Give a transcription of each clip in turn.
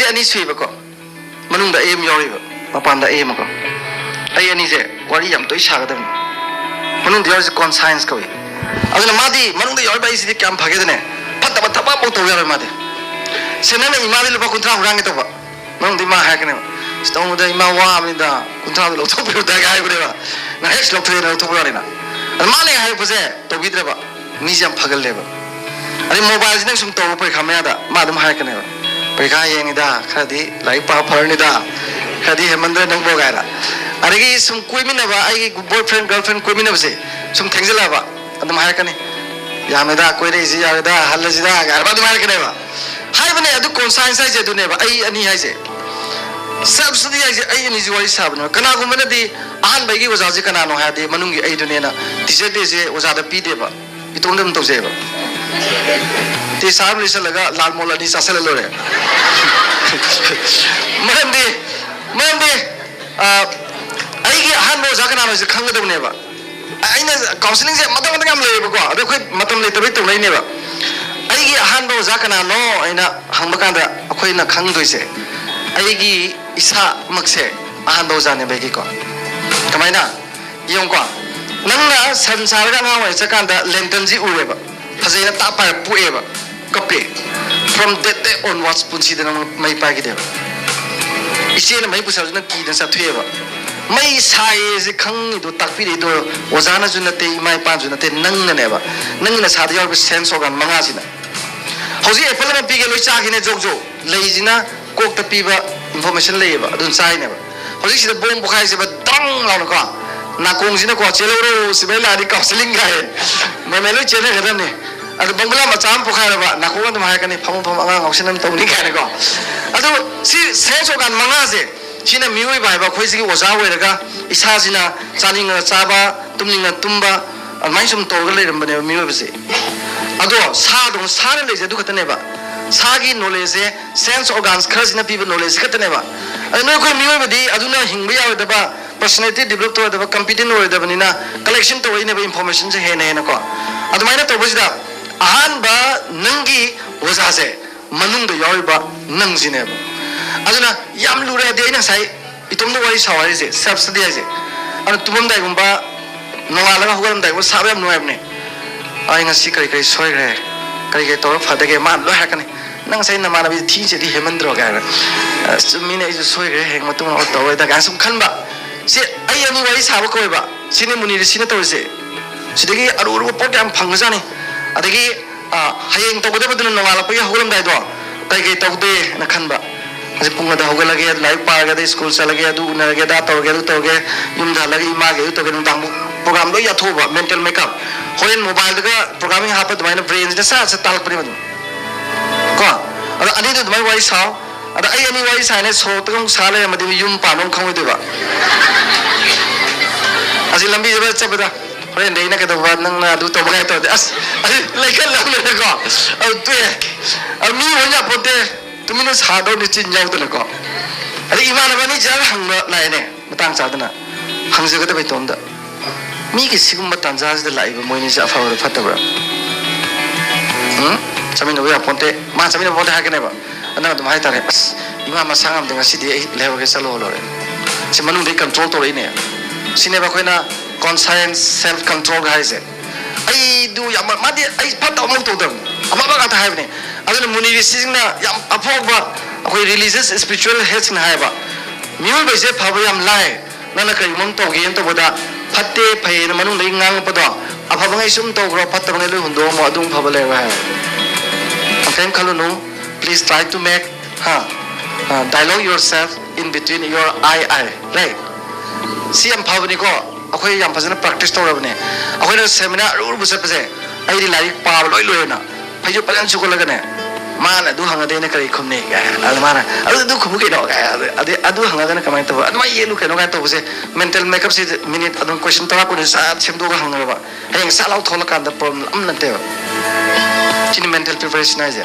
ꯑꯩꯁꯦ ꯑꯅꯤ ꯁꯨꯏꯕꯀꯣ ꯃꯅꯨꯡꯗ ꯑꯩ ꯑꯃ ꯌꯥꯎꯔꯤꯕ ꯃꯄꯥꯟꯗ ꯑꯩ ꯑꯃꯀꯣ ꯑꯩ ꯑꯅꯤꯁꯦ ꯋꯥꯔꯤ ꯌꯥꯝ ꯇꯣꯏ ꯁꯥꯒꯗꯕꯅꯤ ꯃꯅꯨꯡꯗ ꯌꯥꯎꯔꯤꯁꯦ ꯀꯣꯟꯁꯥꯏꯟꯁ ꯀꯧꯏ ꯑꯗꯨꯅ ꯃꯥꯗꯤ ꯃꯅꯨꯡꯗ ꯌꯥꯎꯔꯤꯕ ꯑꯩꯁꯤꯗꯤ ꯀꯌꯥꯝ ꯐꯒꯦꯗꯅꯦ ꯐꯠꯇꯕ ꯊꯕꯛ ꯑꯃꯐꯥꯎ ꯇꯧ ꯌꯥꯔꯣꯏ ꯃꯥꯗꯤ ꯁꯦ ꯅꯪꯅ ꯏꯃꯥꯗꯤ ꯂꯨꯄꯥ 50 ꯍꯨꯔꯥꯟꯒꯦ ꯇꯧꯕ ꯃꯅꯨꯡꯗ ꯏꯃꯥ ꯍꯥꯏꯔꯛꯀꯅꯦꯕ ꯇꯧꯕꯗ ꯏꯃꯥ ꯋꯥꯕꯅꯤꯗ 50ꯗꯣ ꯂꯧꯊꯣꯛꯄꯤꯔꯨꯗꯥꯏꯒ ꯍꯥꯏꯕꯅꯦꯕ ꯅꯪ ꯍꯦꯛ ꯂꯧꯊꯣꯛꯑꯦꯅ ꯂꯧꯊꯣꯛꯄ ꯌꯥꯔꯦꯅ ꯑꯗ ꯃꯥꯅ ꯍꯥꯏꯔꯛꯄꯁꯦ ꯇꯧꯕꯤꯗ꯭ꯔꯕ ꯃꯤꯁꯦ ꯌꯥꯝ ꯐꯒꯜꯂꯦꯕ ꯑꯗꯩ ꯃꯣꯕꯥꯏꯜꯁꯤ ꯅꯪ ꯁꯨꯝ ꯇꯧꯕ ꯄꯔꯤꯈꯥ ꯃꯌꯥꯗ ꯃꯥ ꯑꯗꯨꯝ ꯍꯥꯏꯔꯛꯀꯅꯦꯕ ꯄꯔꯤꯈꯥ ꯌꯦꯡꯉꯤꯗ ꯈꯔꯗꯤ ꯂꯥꯏꯔꯤꯛ ꯄꯥ ꯐꯔꯅꯤꯗ khadi hemandra nang bogaira arigi sum koimina ba ai boyfriend girlfriend koimina base sum thengzela ba adum harakani yameda koire isi yada halajida gar ba adum harakani ba hai bane adu conscience ai je dune ba ai ani hai je subsidy ai je ai ani ji wari sabna kana gumana di ahan bai gi wajaji kana no ha de manungi ai dune na teacher de je wajada pi de ba itondam to je ba ti sab lisalaga lal mola ni sasala lore Mande, aigi ahan bo zakana no khang da ne ba. Aina counseling se matam matam le ba ko. Ado khoi matam le tabi to lai ne ba. Aigi ahan bo zakana no aina hang ba kan da khoi na khang doi se. Aigi isa makse ahan bo jane ba gi ko. Kamai na yong ko. Nang na sansar ga nga wai sakan da lenten ji ure ba. Phasai na ta pa pu e ba. Kape. From that day onwards punsi da mai pa gi de ba. इसे न मैं पुछाउ न की न सथेबा मैं साए जे खंग दो ताकपि दो ओजाना जु नते इमाइ पा जु नते नंग न नेबा नंग न साद यार सेंस ओगान मंगा सिना हौजी एप्पल म पिगे लोइ चागिने जोग जो लेजिना कोक त पिबा इन्फॉर्मेशन लेबा अदुन चाइ नेबा हौजी सिदा बोम बुखाइ से बा दंग लाउन को नाकोंग सिना को चेलोरो सिबे लादि काउंसलिंग गाय मैं लोइ चेले गदने अदु बंगला मचाम पुखारबा नाकोंग दम हायकने फम अंगांग औसिनम तौनि गाने को अदु सी सेंस ओगान मंगा जे सिना मियोइ बाइबा खोइसिगी ओजा होइरगा इसाजिना चानिंग चाबा तुमनिंग तुम्बा माइसुम तोरगा लेरमबने मियोइ बसे अदो सादो सारे लेजे दु खतनेबा सागी नॉलेज ए सेंस ऑर्गन्स खरजिना पीबा नॉलेज खतनेबा अनो खोइ मियोइ बदि अदुना हिंगबा यावदबा पर्सनालिटी डेवलप तोदबा कॉम्पिटेंट होइदबनिना कलेक्शन तोइनेबा इंफॉर्मेशन जे हेना हेना को अदुमाइना तोबसिदा अहानबा नंगी ओजासे मनुंग यावबा नंगजिनेबा अदुना याम लुरे देना साइ इतोमनो वारि सावारि जे subsidy J on तुमम दाइगुंबा नोंगालगा होगम दाइगुं साबयाम नुयाबने I ngasi kai kai soire kai kai tor fadage man lo hakane nang sai namana bi thi je di hemandro ga mine isu soire heng matung o to da ga sum khanba se ai ani wari saba ko ba sine muni ri sine to se sidagi aru aru pot yam phangajani adagi hayeng to gode badun nongala pa holam dai do kai kai to de na khanba अजे पुंग दा होगा लगे live पारगा दे school चा लगे अदु उना लगे दा तोगे yum दा लगे इमा गे तो गे दांग प्रोग्राम लो या थोबा मेंटल मेकअप होरेन मोबाइल दगा प्रोग्रामिंग हाप द माइना ब्रेन दा सा ताल परि मदु को अदा अनि द माइ वाइ साव अदा ai ani वाइ साने सो तगम साले मदि युम पानों खंग देबा अजि लंबी जबा चबदा होरेन देना के दबा नंग ना अदु तो बगा तो अस लेखन लंग को अ तु अमी होया पोते तुमिनो सादो निचिन यावदन को अरे इमानबनी जार हंग लाइने मतंग चादना हंगजगद बैतोंदा मी के सिगुम तांजाज द लाइबा मोइनि जा फावर फतबरा चमिनो या पोंते मा चमिनो पोंते हाकेनेबा अना तुम हाय तारे अस इमा मा सांगम देगा सिदि लेवगे चलो लोरे से मनु दे कंट्रोल तो रहिने सिनेबा खोइना कॉन्शियस सेल्फ कंट्रोल गाइसे आई दु या मादि आई फतौ मौ तो दम अमाबा का हायबने अदुन मुनि रिसिंगना याम अफोबा अखोइ रिलीजियस स्पिरिचुअल हेल्थ ना हायबा मिउ बेसे फाबा याम लाय नना करि मम तो गेन तो बदा फत्ते फैन मनु नै ngang पदो अफाबा ngai sum to gro फत्तब नै लु हुंदो म अदुम फाबा लेवा हाय अकेम खलो नो please try to make dialogue yourself in between your eye right सिम फाबनि को अखोइ याम फजना प्रैक्टिस तोरबने अखोइ सेमिनार रुर बुसपसे आई लाइक पाब लोय लोयना फैजो पलन सुगलगने माना दु हंगदे ने करै खुमने अलमाना अदु दु खुमु केनो अदे अदु हंगदने कमाय तो अदमा येलु केनो गा तो बसे मेंटल मेकअप से मिनिट अदु क्वेश्चन तरा को सा सेमदो गा हंगबा हें सालाव थोल का द प्रॉब्लम नते चिन मेंटल प्रिपरेशन आइजे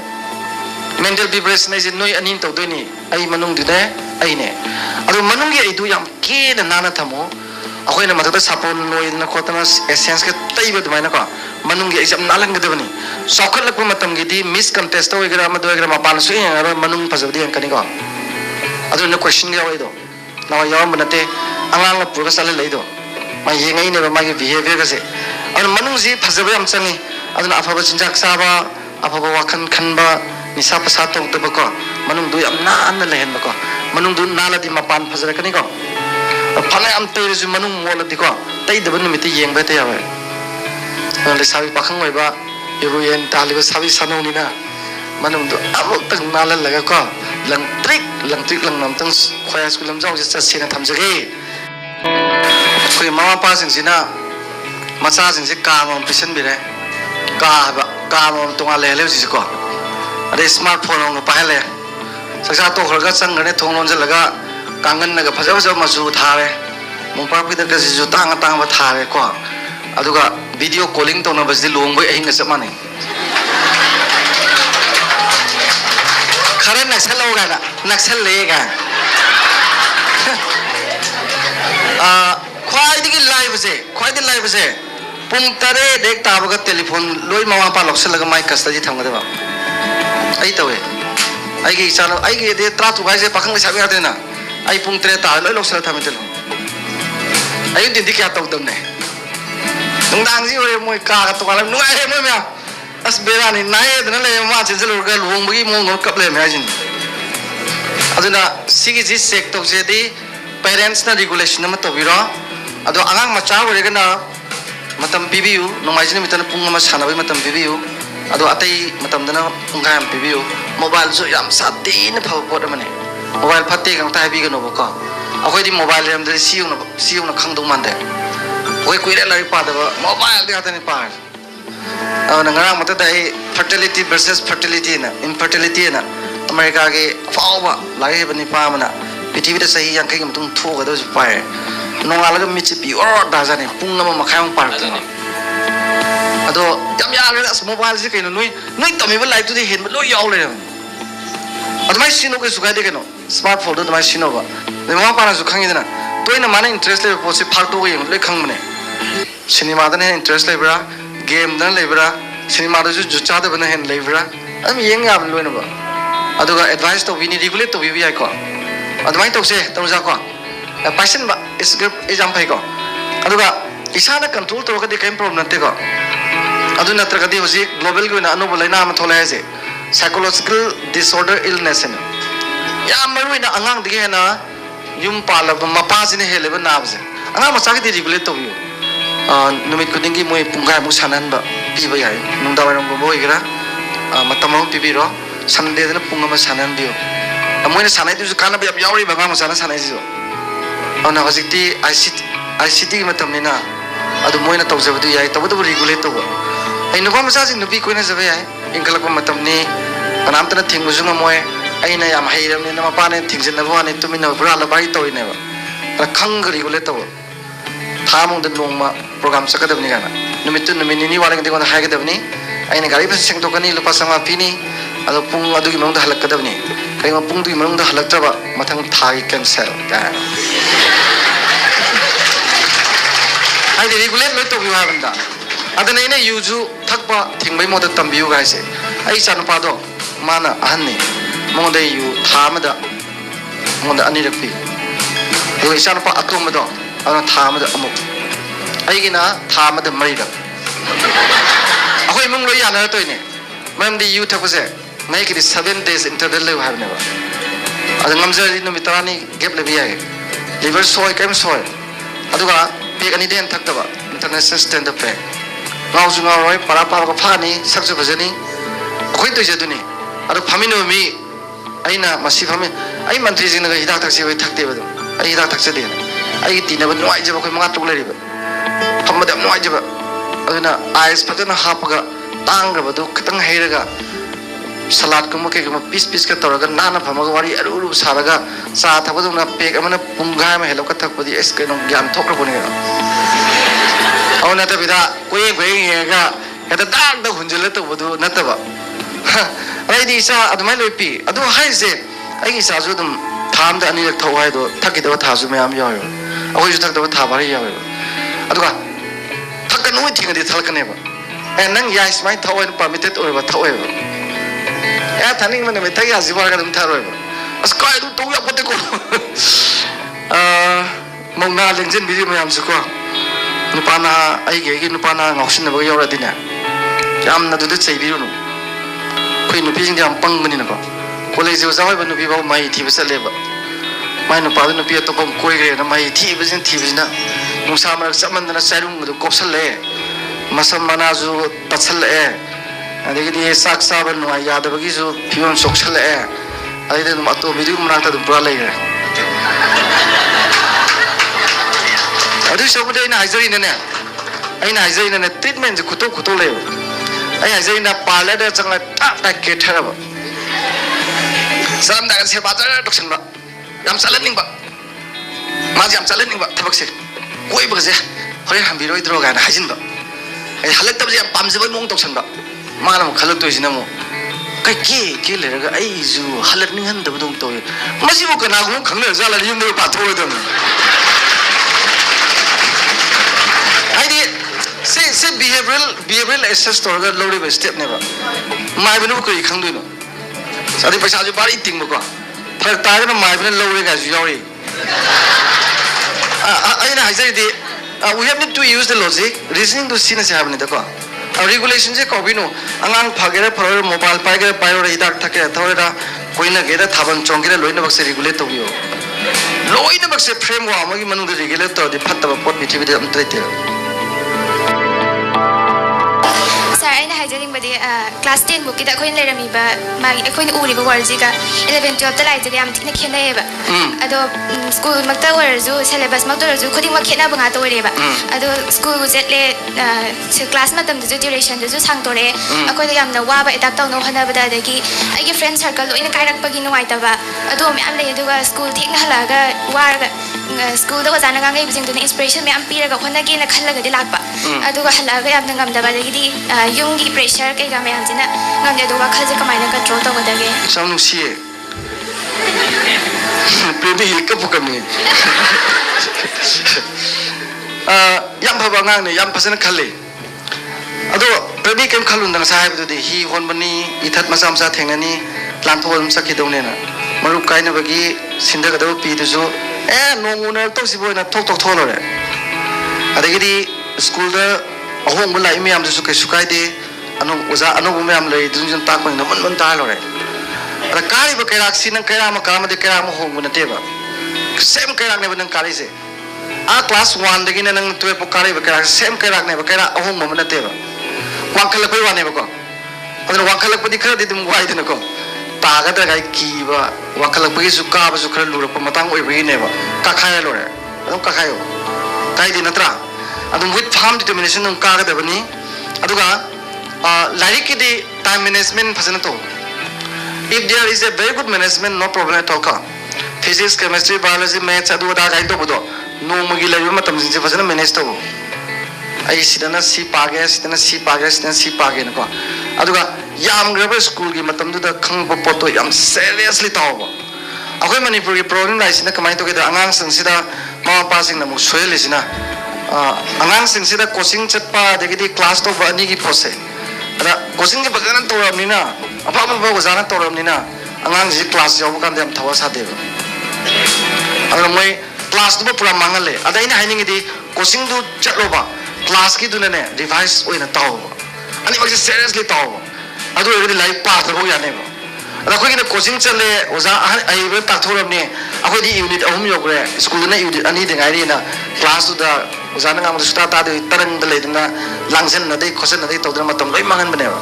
मेंटल प्रिपरेशन आइजे नोय अनिन तो दोनी आई मनुंग दिदे आई ने अदु मनुंग गे दु याम के न नाना थमो ꯑꯩꯈꯣꯏꯅ ꯃꯊꯛꯇ ꯁꯥꯄꯣꯟ ꯂꯣꯏꯗꯅ ꯈꯣꯠꯇꯅ ꯑꯦꯁꯦꯟꯁꯀ ꯇꯩꯕ ꯑꯗꯨꯃꯥꯏꯅ ꯀꯣ ꯃꯅꯨꯡꯒꯤ ꯑꯩꯁꯦ ꯌꯥꯝ ꯅꯥꯜꯍꯟꯒꯗꯕꯅꯤ ꯆꯥꯎꯈꯠꯂꯛꯄ ꯃꯇꯝꯒꯤꯗꯤ ꯃꯤꯁ ꯀꯟꯇꯦꯁꯇ ꯑꯣꯏꯒꯦꯔꯥ ꯑꯃꯗ ꯑꯣꯏꯒꯦꯔꯥ ꯃꯄꯥꯟꯗꯁꯨ ꯌꯦꯡꯉꯔꯣꯏ ꯃꯅꯨꯡ ꯐꯖꯕꯗꯤ ꯌꯦꯡꯉꯛꯀꯅꯤꯀꯣ ꯑꯗꯨꯅ ꯀ꯭ꯋꯦꯁꯟ ꯌꯥꯎꯏꯗꯣ ꯅꯋꯥꯏ ꯌꯥꯎꯔꯝꯕ ꯅꯠꯇꯦ ꯑꯉꯥꯡꯅ ꯄꯨꯔꯒ ꯆꯠꯍꯜꯂꯛꯏꯗꯣ ꯃꯥ ꯌꯦꯡꯉꯛꯏꯅꯦꯕ ꯃꯥꯒꯤ ꯕꯤꯍꯦꯕꯤꯌꯔꯒꯁꯦ ꯑꯗꯨꯅ ꯃꯅꯨꯡꯁꯤ ꯐꯖꯕ ꯌꯥꯝ ꯆꯪꯉꯤ ꯑꯗꯨꯅ ꯑꯐꯕ ꯆꯤꯟꯖꯥꯛ ꯆꯥꯕ ꯑꯐꯕ ꯋꯥꯈꯜ ꯈꯟꯕ ꯅꯤꯁꯥ ꯄꯁꯥ ꯇꯧꯗꯕꯀꯣ ꯃꯅꯨꯡꯗꯨ ꯌꯥꯝ ꯅꯥꯟꯅ ꯂꯩꯍꯟꯕꯀꯣ ꯃꯅꯨꯡꯗꯨ ꯅꯥꯜꯂꯗꯤ ꯃꯄꯥꯟ ꯐꯖꯔꯛꯀꯅꯤꯀꯣ ꯐꯅ ꯌꯥꯝ ꯇꯩꯔꯁꯨ ꯃꯅꯨꯡ ꯃꯣꯠꯂꯗꯤꯀꯣ ꯇꯩꯗꯕ ꯅꯨꯃꯤꯠꯇ ꯌꯦꯡꯕ ꯍꯦꯛꯇ ꯌꯥꯔꯣꯏ ꯂꯩꯁꯥꯕꯤ ꯄꯥꯈꯪ ꯑꯣꯏꯕ ꯏꯔꯨꯌꯦꯟ ꯇꯥꯜꯂꯤꯕ ꯁꯥꯕꯤ ꯁꯥꯅꯧꯅꯤꯅ ꯃꯅꯨꯡꯗꯨ ꯑꯃꯨꯛꯇꯪ ꯅꯥꯜꯍꯜꯂꯒꯀꯣ ꯂꯪꯇ꯭ꯔꯤꯛ ꯂꯪꯅ ꯑꯃꯨꯛꯇꯪ ꯈꯣꯏꯌꯥ ꯁ꯭ꯀꯨꯜ ꯂꯝꯖꯥꯎꯁꯦ ꯆꯠꯁꯦꯅ ꯊꯝꯖꯒꯦ ꯑꯩꯈꯣꯏ ꯃꯃꯥ ꯃꯄꯥꯁꯤꯡꯁꯤꯅ ꯃꯆꯥꯁꯤꯡꯁꯦ ꯀꯥ ꯑꯃꯃꯝ ꯄꯤꯁꯟꯕꯤꯔꯦ ꯀꯥ ꯍꯥꯏꯕ ꯀꯥ ꯑꯃꯃꯝ ꯇꯣꯉꯥꯟ ꯂꯩꯍꯜꯂꯦ ꯍꯧꯖꯤꯛꯁꯦꯀꯣ ꯑꯗꯩ ꯁ꯭ꯃꯥꯔꯠ ꯐꯣꯟ ꯑꯃꯒ ꯄꯥꯏꯍꯜꯂꯦ ꯆꯥꯛꯆꯥ ꯇꯣꯛꯈ꯭ꯔꯒ ꯆꯪꯈ꯭ꯔꯅꯤ ꯊꯣꯡ ꯂꯣꯟꯁꯤꯜꯂꯒ ꯀꯥꯡꯒꯟꯅꯒ ꯐꯖ ꯐꯖꯕ ꯃꯆꯨ ꯊꯥꯔꯦ ꯃꯣꯝꯄꯥꯛꯄꯤꯗꯛꯀꯁꯤꯁꯨ ꯇꯥꯡꯉ ꯇꯥꯡꯕ ꯊꯥꯔꯦꯀꯣ ꯑꯗꯨꯒ ꯚꯤꯗꯤꯑꯣ ꯀꯣꯂꯤꯡ ꯇꯧꯅꯕꯁꯤꯗꯤ ꯂꯨꯍꯣꯡꯕꯩ ꯑꯍꯤꯡꯒ ꯆꯞ ꯃꯥꯟꯅꯩ खरे नक्सल होगा ना नक्सल लेगा ख्वाइदगी लाइव से पुंग तरे देख ताबगा टेलीफोन लोई मवा पा लक्सलगा माइ कस्टडी थंगदबा आई तवे आइगे इचानो आइगे दे त्रा तुगाइ से पाखंग साबि हादेना आई पुंग तरे ता लोई लक्सल थमितेल आई दिन्दि क्या तौदमने नुंदांग जी ओरे मोय का तो वाला नुआइ हे मोय म्या अस बेरानी नाय दना ले मा चेजलुरगा लुहोंबगी मोंग कपले म्याजिन अदुना सिगी जी चेक तौसेदी पेरेंट्स ना रेगुलेशन अमा तौबिरो अदो आंगांग मचा ओरेगना मतम पिबियु नोंमाइजिन मितन पुंग अमा सानाबै मतम पिबियु अदो अतै मतमदना पुंगाम पिबियु मोबाइल जो याम सातीन फव पोट अमने मोबाइल फत्ते गंग ता हाबिगनो बको अखोइदि मोबाइल रेमदि सियुना खंगदौ मानदे ओइ कुइरे लारि पादबा मोबाइल दे हातनि पार नंगरांग मत फर्टिलिटी वर्सेस फर्टिलिटी ना इनफर्टिलिटी ना अमेरिका के फाव लाइब निपामना पृथ्वी सही यांकई मतुंग थोगदो पाए नोंगालगा मिचि प्योर दाजाने पुंग अमा मखायम पार्क अदो याम याले अस मोबाइल से कइनो नोई तमिबा लाइफ तुदि हेन लो याव ले अदमाइ सिनो के सुगादे कइनो स्मार्टफोन दो अदमाइ सिनोबा नेमा पाना जु खंगिदना तोइना माने इंटरेस्ट ले पोसे फाल्टो गे ले खंगमने सिनेमा दने इंटरेस्ट लेब्रा गेम दन लेब्रा सिनेमा दजु जुचा दबना हेन लेब्रा अदम येंग याब लोइनबा अदुगा एडवाइस तो विनी रेगुलेट तो बिबि आइको अदमाइ तौसे तौजा को पैशन बा इस एग्जाम फाइको अदुगा इसाना कंट्रोल तोरगदि केम प्रॉब्लम नतेको अदु नत्रगदि होजि ग्लोबल गोना अनुभव लाइना अमा थोले हाजे साइकोलॉजिकल डिसऑर्डर इलनेस ने या मरुइना अंगांग दिगे हेना युम पालब मपाजिने हेलेबा नाबजे अंगांग मचागदि रेगुलेट तो बियो नुमित खुदिंगी मोय पुंगाय मु साननबा पिबा याय नुंदावरम गो बोइगरा मतमम पिबिरो संडे दना पुंगमा सानन बियो मोयना सानाय दुजु काना बिया यावरि बागा मसाना सानाय जियो अना हजिति आईसीटी की मतमनिना अदु मोयना तौजबदु याय तबदु रेगुलेट तो ai nuba masa jing nubi koina jabe ai ingkalakpa matamni anamtana thingujunga moy aina yam hairamni nama pane thingjin nabo ani tumina bra la bai toine ba ra khangri gule to thamung de nongma program sakadabni gana numittu numini ni walang de gona haigadabni aina gari pa sing to kani lupa sama pini ado pung adu gi mangda halakadabni kaima pung du gi mangda halaktraba mathang thai cancel ka ai de regulate lo to bi wa banda adana ina yuju thakpa thingbai moda tambiu ga se ai chan pa do mana ahanni monda yu thamada monda ani rakpi do isan pa atom do ana thamada amu ai gina thamada mari da ahoi mung lo yana to ine mam di yu thakpa se mai ki 7 days interval le ha ne ba adang ngamjari no mitrani gap le bi ai liver soy kem soy aduga pe ani den thakta ba international standard pe गावजु गावै पारा पारा फानि सक्जु भजनी खोइ तोइजे दुनी अरु फामिनो मी आइना मसी फामि आइ मन्त्री जिंग ग हिदाक थाक्से वै थाक्ते बदु आइ हिदाक थाक्से दे आइ तिनब नुआइ जब खोइ मंगा टुक लेरिब फमद नुआइ जब अदुना आइस फतना हापगा तांग बदु खतंग हैरगा सलाद कुम के कुम पीस पीस का तोरगा नाना फमगा वारी अरु अरु सारगा चा थबदुना पेक अमना पुंगा म हेलो का थकपदि एस केनो ज्ञान थोक्रबोनि औना त बिदा कोइ गएगा हेदा दाग द हुंजले त बदु नतबा आइदि सा अदमै लोपि अदु हाइजे आइगि साजु दम थाम द अनि थौ हाइदो थकिदो थाजु मयाम यायो ꯑꯩꯈꯣꯏꯁꯨ ꯊꯛꯇꯕ ꯊꯥ ꯐꯥꯔ ꯌꯥꯎꯋꯦꯕ ꯑꯗꯨꯒ ꯊꯛꯀꯅꯨ ꯊꯤꯡꯉꯗꯤ ꯊꯛꯂꯛꯀꯅꯦꯕ ꯅꯪ ꯌꯥꯏ ꯁꯨꯃꯥꯏꯅ ꯊꯛꯑꯣꯏꯅ ꯄꯥꯔꯃꯤꯇꯦꯠ ꯑꯣꯏꯕ ꯊꯛꯑꯣꯏꯕ ꯊꯛꯅꯤꯡꯕ ꯅꯨꯃꯤꯠ ꯊꯛ ꯌꯥꯁꯤ ꯋꯥꯔꯒ ꯑꯗꯨꯝ ꯊꯛꯑꯔꯣꯏꯕ ꯑꯁ ꯀꯥꯏ ꯑꯗꯨꯝ ꯇꯧ ꯌꯥꯄꯣꯠꯇꯦꯀꯣ ꯃꯧꯅꯥ ꯂꯦꯡꯖꯟꯕꯤꯔꯤ ꯃꯌꯥꯝꯁꯨꯀꯣ ꯅꯨꯄꯥꯅ ꯑꯩꯒꯤ ꯅꯨꯄꯥꯅ ꯉꯥꯎꯁꯤꯟꯅꯕꯒ ꯌꯧꯔꯗꯤꯅꯦ ꯌꯥꯝꯅ ꯑꯗꯨꯗ ꯆꯩꯕꯤꯔꯨꯅꯨ ꯑꯩꯈꯣꯏ ꯅꯨꯄꯤꯁꯤꯡꯗꯤ ꯌꯥꯝ ꯄꯪꯕꯅꯤꯅꯀꯣ ꯀꯣꯂꯦꯖ ꯑꯣꯖꯥ ꯑꯣꯏꯕ ꯅꯨꯄꯤ ꯐꯥꯎ ꯃꯍꯩ ꯊꯤꯕ ꯆꯠꯂꯦꯕ ꯃꯥꯏ ꯅꯨꯄꯥꯗꯨ ꯅꯨꯄꯤ ꯑꯇꯣꯞꯄ ꯑꯃ ꯀꯣꯏꯈ꯭ꯔꯦꯅ ꯃꯍꯩ ꯊꯤꯕꯁꯤꯅ ꯅꯨꯡꯁꯥ ꯃꯔꯛ ꯆꯞꯃꯟꯗꯅ ꯆꯥꯏꯔꯨꯡꯕꯗꯨ ꯀꯣꯞꯁꯜꯂꯛꯑꯦ ꯃꯁꯝ ꯃꯅꯥꯁꯨ ꯇꯠꯁꯜꯂꯛꯑꯦ ꯑꯗꯒꯤꯗꯤ ꯆꯥꯛ ꯆꯥꯕ ꯅꯨꯡꯉꯥꯏ ꯌꯥꯗꯕꯒꯤꯁꯨ ꯐꯤꯕꯝ ꯁꯣꯛꯁꯜꯂꯛꯑꯦ ꯑꯗꯩꯗꯤ ꯑꯗꯨꯝ ꯑꯇꯣꯝꯕꯤꯗꯨꯒꯤ ꯃꯅꯥꯛꯇ ꯑꯗꯨꯝ ꯄꯨꯔꯥ ꯂꯩꯈ꯭ꯔꯦ ꯑꯗꯨꯒꯤ ꯁꯔꯨꯛꯄꯨꯗꯤ ꯑꯩꯅ ꯍꯥꯏꯖꯔꯤꯅꯅꯦ ꯇ꯭ꯔꯤꯠꯃꯦꯟꯁꯦ ꯈꯨꯇꯣꯛ ꯂꯩꯌꯦꯕ ꯑꯩ ꯍꯥꯏꯖꯔꯤꯅ ꯄꯥꯔꯂꯔꯗ ꯆꯪꯂꯒ ꯇꯞꯅ ꯀꯦꯊꯔꯕ ꯆꯠꯂꯝꯗꯥꯏꯗ ꯁꯦꯕꯥ ꯖꯔ ꯇꯧꯁꯟꯕ ꯌꯥꯝ ꯆꯠꯍꯟꯅꯤꯡꯕ ꯃꯥꯁꯦ ꯌꯥꯝ ꯆꯠꯍꯟꯅꯤꯡꯕ ꯊꯕꯛꯁꯦ ꯀꯣꯏꯕꯒꯁꯦ ꯍꯣꯔꯦꯟ ꯍꯟꯕꯤꯔꯣꯏꯗ꯭ꯔꯣ ꯀꯥꯏꯅ ꯍꯥꯏꯖꯤꯟꯕ ꯑꯩ ꯍꯜꯂꯛꯇꯕꯁꯦ ꯌꯥꯝ ꯄꯥꯝꯖꯕ ꯃꯑꯣꯡ ꯇꯧꯁꯟꯕ ꯃꯥꯅ ꯑꯃꯨꯛ ꯈꯜꯂꯛꯇꯣꯏꯁꯤꯅ ꯑꯃꯨꯛ ꯀꯦ ꯂꯩꯔꯒ ꯑꯩꯁꯨ ꯍꯜꯂꯛꯅꯤꯡꯍꯟꯗꯕꯗꯧ ꯇꯧꯋꯦ ꯃꯁꯤꯕꯨ ꯀꯅꯥꯒꯨꯝꯕ ꯈꯪꯅꯔꯖꯥꯠꯂ ꯌꯨꯝꯗꯒ ꯄꯥꯊꯣꯛꯑꯣꯏꯗꯕꯅꯤ ꯍꯥꯏꯗꯤ ꯁꯤ ꯕꯤꯍꯦꯕꯤꯌꯔꯦꯜ ꯑꯦꯁꯦꯁ ꯇꯧꯔꯒ ꯂꯧꯔꯤꯕ ꯁ꯭ꯇꯦꯞꯅꯦꯕ ꯃꯥꯏꯕꯅꯕꯨ ꯀꯔꯤ ꯈꯪꯗꯣꯏꯅꯣ ꯑꯗꯩ ꯄꯩꯁꯥꯁꯨ ꯚꯥꯔꯤ ꯇꯤꯡꯕꯀꯣ ꯐꯔꯛ ꯇꯥꯔꯒꯅ ꯃꯥꯏꯕꯅ ꯂꯧꯔꯦ ꯀꯥꯏꯁꯨ ꯌꯥꯎꯔꯤ ꯑꯩꯅ ꯍꯥꯏꯖꯔꯤꯗꯤ we have need to use the logic reasoning to ꯁꯤꯅꯁꯦ ꯍꯥꯏꯕꯅꯤꯗꯀꯣ ꯔꯤꯒꯨꯂꯦꯁꯟꯁꯦ ꯀꯧꯕꯤꯅꯨ ꯑꯉꯥꯡ ꯐꯒꯦꯔꯥ ꯐꯔꯣꯏꯔꯥ ꯃꯣꯕꯥꯏꯜ ꯄꯥꯏꯒꯦꯔꯥ ꯄꯥꯏꯔꯣꯏꯔꯥ ꯍꯤꯗꯥꯛ ꯊꯛꯀꯦꯔꯥ ꯊꯛꯑꯣꯏꯔꯥ ꯀꯣꯏꯅꯒꯦꯔꯥ ꯊꯥꯕꯜ ꯆꯣꯡꯒꯦꯔꯥ ꯂꯣꯏꯅꯃꯛꯁꯦ ꯔꯤꯒꯨꯂꯦꯠ ꯇꯧꯕꯤꯌꯣ ꯂꯣꯏꯅꯃꯛꯁꯦ ꯐ꯭ꯔꯦꯝꯋꯥꯔꯛ ꯑꯃꯒꯤ ꯃꯅꯨꯡꯗ ꯔꯤꯒꯨꯂꯦꯠ ꯇꯧꯔꯗꯤ ꯐꯠꯇꯕ ꯄꯣꯠ ꯄ꯭ꯔꯤꯊꯤꯕꯤꯗ ꯑꯝꯇ ꯂꯩꯇꯦꯕ Sir, I haijingbadi class 10 bookida akoin leramiba magi akoin uriba warjiga 11 12 ta laitade am thina khenayeba ado school makta warju syllabus makta warju khuding ma khena banga to reba ado school jetle class matam du duration du sangtore akoi yamna waba adapt tawno hanabada adagi aigi friend circle loina kairakpagi nuaitaba ado me am lay aduga school thikna halaga warga school da wazana ngai bijing dun inspiration me am piraga khonage na khallaga di lakpa aduga halaga yamna ngamdaba adagi yung pressure kay kami ang sina ngamdi aduga khalje kamay na control to godage sam nusiye pwede hilka po kami yam phaba ngang ne yam phasana khalle ado pwede kem khalun dang sa haibdu de hi hon bani ithat masa masa thengnani lantholm sakidone na marup kaina bagi sinda gado pi du jo nonguna to siboina thok tholore adagidi school da ahong bula imi am su kai sukai de anu uza anu bu am lei dunjun ta ko na mon ta lore ra kari ba kairak sin kai ra ma ka ma de kai ra ma hong buna te ba same kai rak ne ban kari se a class 1 de gina nang 12 po kari ba kairak same kai rak ne ba kai ra ahong ma na te ba wangkhalak pai wa ne ba ko adun wangkhalak pa di khara di dum wai de na ko ta ga da gai ki ba wangkhalak pa gi su ka ba su khara lu ra pa matang oi ba ne ba ka khai lore adun ka khai kai di natra adum with firm determination nung ka ga da bani aduga like the time management phasana to if there is a very good management no problem at all ka physics chemistry biology maths adu da ga to bodo no magi lai ma tam jinse phasana manage to ai sidana si page sidana si page na ko aduga yam grab school gi matam du da khang po poto yam seriously taw akoi manipur gi problem lai sina kamai to ge da angang sang sida ma pa sing na mu soil sina angang sing sida coaching chatpa degidi class to ba ni gi pose ada coaching ji bagana to ramnina apa ba gozana to ramnina angang ji class job kan dem thawa sa deba ada moi class du pura mangale ada ina haining di coaching du chatlo ba class ki du ne revise oina taw ani ba seriously taw adu egidi life path ro ya ne ba ada ko gi coaching chale oza ai be ta thoramni akoi di unit ahum yogre school na unit ani de ngai na class du da ozana ngam su ta de tarang de ledna langsen na de khosen na de to dra matam loi mangan bane ba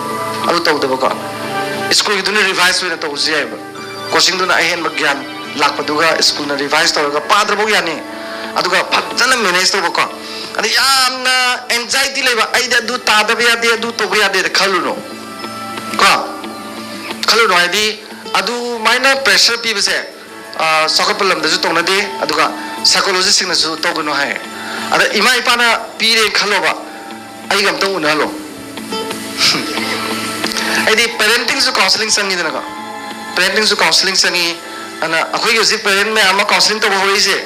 adu to de ba ko school gi du ne revise oina to usia ba coaching du na ahen bagyan lak paduga school na revise to ga padra bo yani aduga phajana manage to ba ko ani yamna anxiety leba ai da du ta da ya de du to ya de khalu no ko khalu no ai adu minor pressure pi base sokapalam da ju to na de aduga psychologist sing na ju to no hai ada ima ipana pire khalo ba ai gam to una lo ai di parenting su counseling sangi dana ko parenting su counseling sangi ana akoi yo si parent me ama counseling to hoi se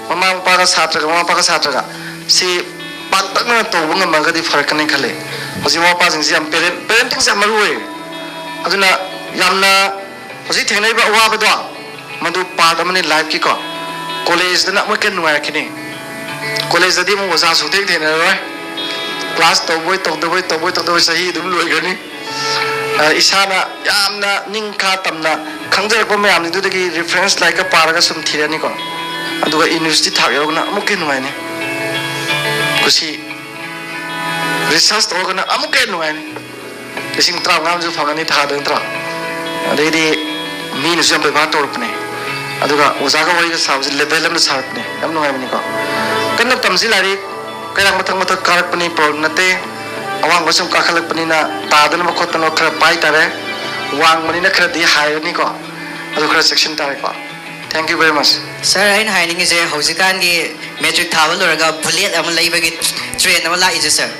mama mapa ka satra ka si pantak na to bunga magadi farak kan khale hosi mama pa jing jam parenting sa maruwe aduna yamna hosi thenai ba wa ba do madu part amani life ki ko college na mo ken nuwa kini college da di mo sa su thek thena roi class to boy sahi dum loi gani isana yamna ningkha tamna khangjar ko me amni du de reference like a paraga sum thirani ko aduga university thak yogna amuke nuai ne kusi research to gana amuke nuai ne lising tra ngam ju phangani tha den tra adedi mi nu jam be ba tor pne aduga oja ga wari ga saw level am sa pne am nuai ni ko kanna tamsi lari kaya matang karak pani problem nate awang basum kakhalak pani na tadan ma khotano khara pai tare wang mani na khara di hai ni ko adu khara section tare ko thank you very much sir ain haining is hosikan gi metric thawal oraga bullet am laibagi train am la is sir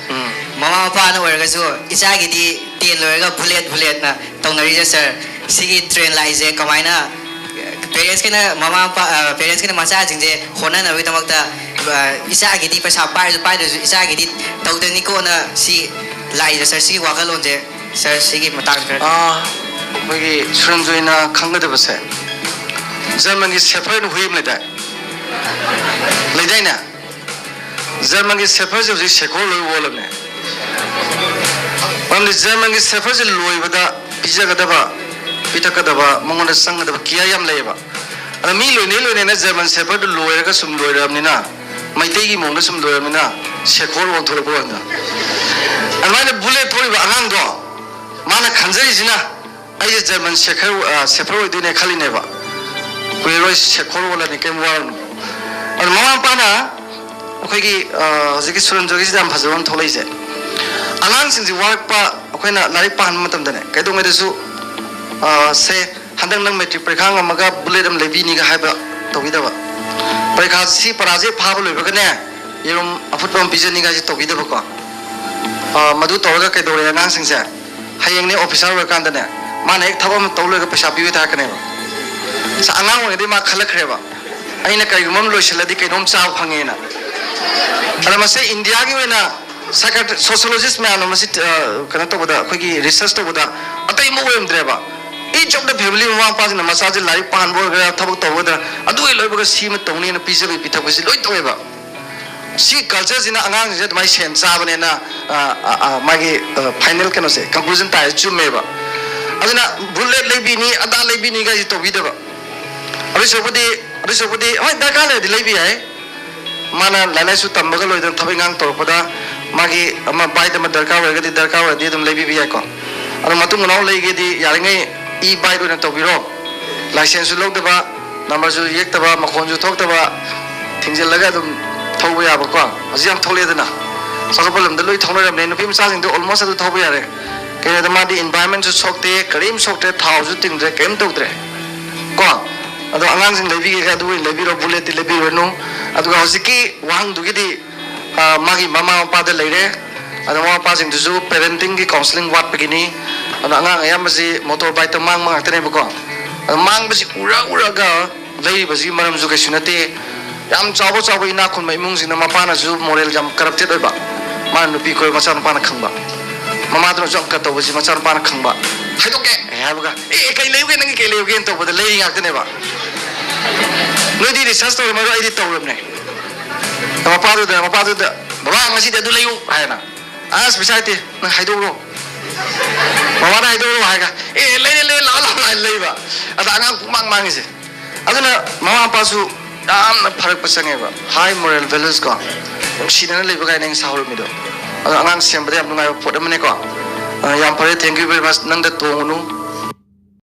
mama pa na oraga so isa gi di ten oraga bullet na tongnari sir sigi train la is kamaina parents kena mama pa parents kena masa jingje hona na wi tamakta isa gi di pasa pai isa gi di tawdani ko na si lai sir si wakalon je sir sigi matang magi suranjoina khangada base German is separate huim leda ledaina German is separate of the shekol wall ne on the German is separate loi bada pizza gadaba pitakadaba mongona sangadaba kiyam leba ana mi loi ne na German separate loi ga sum loi ram ni na maitei gi mongna sum loi ram ni na shekol won thore bo na ana bullet thori ba angang do mana khanjai jina ai German separate do ne khali ne ba kuiroi shekol wala ni kem war ar mama pana akhoi gi jigi suran jogi jam phajon tholai je anang sing ji work pa akhoi na lari pan matam dane kai dong me su se handang nang metric parekha ngamaga bullet am lebi ni ga haiba togi da ba parekha si paraje phab loi ba ne yerum afut pam pije ni ga ji togi da ba ko madu toga kai dore anang sing se hayeng ne officer wa kan dane mana ek thabam toloi ga paisa piwe ta kane ba sa angang wa de ma khalak reba aina kai gumam lo shaladi kai nom chaw phangena ala mase india gi wena sociologist me ano mase kana to boda khoi gi research to boda atai mo wem dreba each of the family ma pa na massage lai pan bo ga thabuk to boda adu loi bo ga si ma tongni na pise bi pithak bi loi to eba si culture jina angang je mai sen cha bane na magi final kana se conclusion ta chu meba aduna bullet lebi ni ada lebi ni ga ji to bi da ba Arisopudi, oh, dah kala di lebi ay, mana lalai su tambaga loy dan thabi ngang tor pada magi ama bai dama darkar wa gadi darkar wa di dum lebi bi ay ko, anu matung nau lagi gadi yaringai e bai do na to biro, license su log daba, number su yek daba, makon su thok daba, tinggal laga dum thau ya ba ko, asyam thole dana, sakapalam daloi thau na ram ne, nupi misal sing do almost adu thau ya re, kaya dama di environment su sokte, karim sokte thau su tingre kem tok dre, ko. Ado angang sing lebi ga du lebi ro bullet lebi ro no ado ga hosiki wang du gidi magi mama pa de leire ado mama pa sing du parenting gi counseling wat begini ado angang ayam masi motorbike mang atene bako ado mang basi ura ga lei basi maram ju ga sunate yam chawo ina khun mai mung sing na mapa na ju moral jam corrupted oi ba man nu pi ko ma san pa na khang ba mama dro jok ka to basi ma san pa na khang ba hai to ke hai ba kai leuge nang ke leuge to ba lei ngak tene ba no di research to maro ai di to ne mapa do da baba ngasi da du leu hai na as bisaite na hai do ro mama na hai do ro hai ga le la lei ba ada angang mang ise aduna mama pa su dam na pharak pasange ba high moral values ko sidana lei ba ga nang sahol mi do angang sem ba am ngai pot am ne ko yam pare thank you very much nang da to nu